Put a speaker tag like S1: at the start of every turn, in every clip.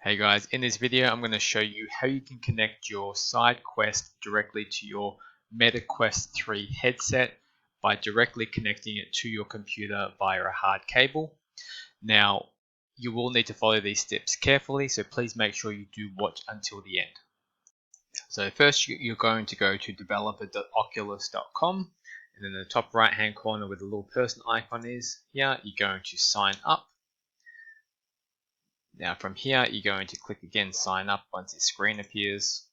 S1: Hey guys, in this video I'm going to show you how you can connect your SideQuest directly to your Quest 3 headset by directly connecting it to your computer via a hard cable. Now, you will need to follow these steps carefully, so please make sure you do watch until the end. So first you're going to go to developer.oculus.com, and in the top right hand corner where the little person icon is here, you're going to sign up. Now from here, you're going to click again sign up once this screen appears.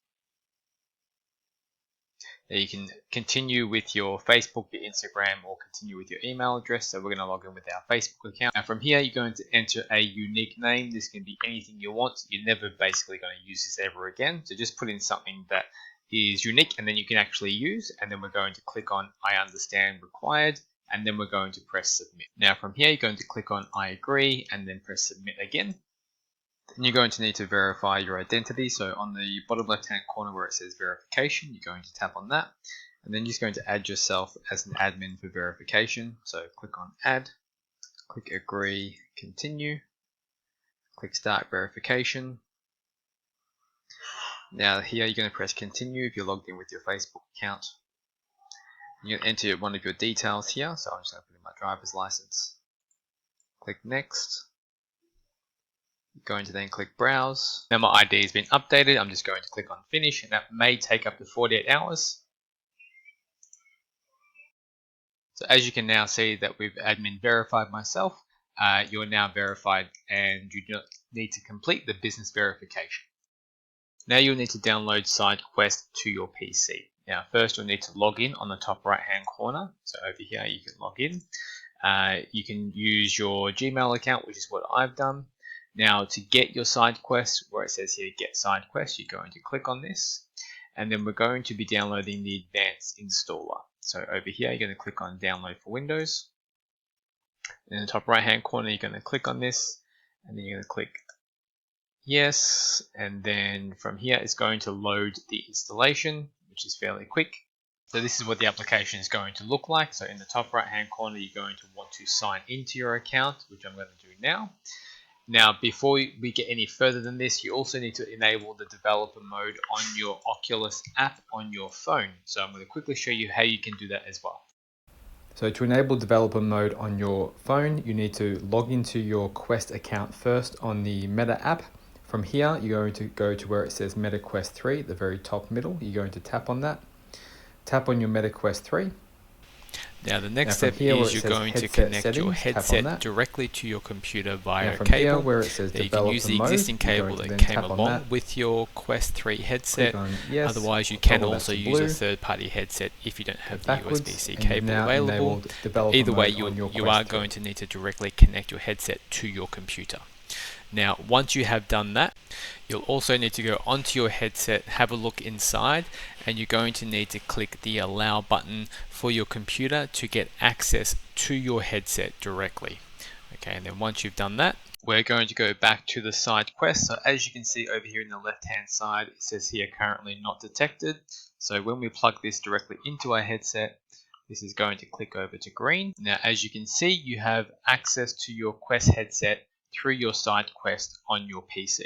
S1: Now you can continue with your Facebook, your Instagram, or continue with your email address. So we're going to log in with our Facebook account. Now from here, you're going to enter a unique name. This can be anything you want. You're never basically going to use this ever again. So just put in something that is unique and then you can actually use. And then we're going to click on I understand required. And then we're going to press submit. Now from here, you're going to click on I agree and then press submit again. Then you're going to need to verify your identity. So on the bottom left hand corner where it says verification, you're going to tap on that. And then you're just going to add yourself as an admin for verification. So click on add, click agree, continue, click start verification. Now here you're going to press continue if you're logged in with your Facebook account. You're going to enter one of your details here. So I'm just going to put in my driver's license. Click next. Going to then click browse. Now my ID has been updated. I'm just going to click on finish, and that may take up to 48 hours. So as you can now see that we've admin verified myself, you're now verified and you don't need to complete the business verification. Now you'll need to download SideQuest to your PC. Now first you'll need to log in on the top right hand corner. So over here you can log in. You can use your Gmail account, which is what I've done. Now to get your SideQuest, where it says here get SideQuest, you're going to click on this, and then we're going to be downloading the advanced installer. So over here you're going to click on download for Windows. In the top right hand corner you're going to click on this, and then you're going to click yes, and then from here it's going to load the installation, which is fairly quick. So this is what the application is going to look like. So in the top right hand corner you're going to want to sign into your account, which I'm going to do now. Now, before we get any further than this, you also need to enable the developer mode on your Oculus app on your phone. So I'm going to quickly show you how you can do that as well. So to enable developer mode on your phone, you need to log into your Quest account first on the Meta app. From here, you're going to go to where it says Quest 3, the very top middle. You're going to tap on that. Tap on your Quest 3. Now the next step is you're going to connect your headset directly to your computer via a cable. Where it says you can use the existing cable that came along with your Quest 3 headset. Otherwise you can also use a third-party headset if you don't have the USB-C cable available. Either way, you are going to need to directly connect your headset to your computer. Now, once you have done that, you'll also need to go onto your headset, have a look inside, and you're going to need to click the allow button for your computer to get access to your headset directly. Okay, and then once you've done that, we're going to go back to the SideQuest. So as you can see over here in the left hand side, it says here currently not detected. So when we plug this directly into our headset, this is going to click over to green. Now as you can see, you have access to your Quest headset through your SideQuest on your PC.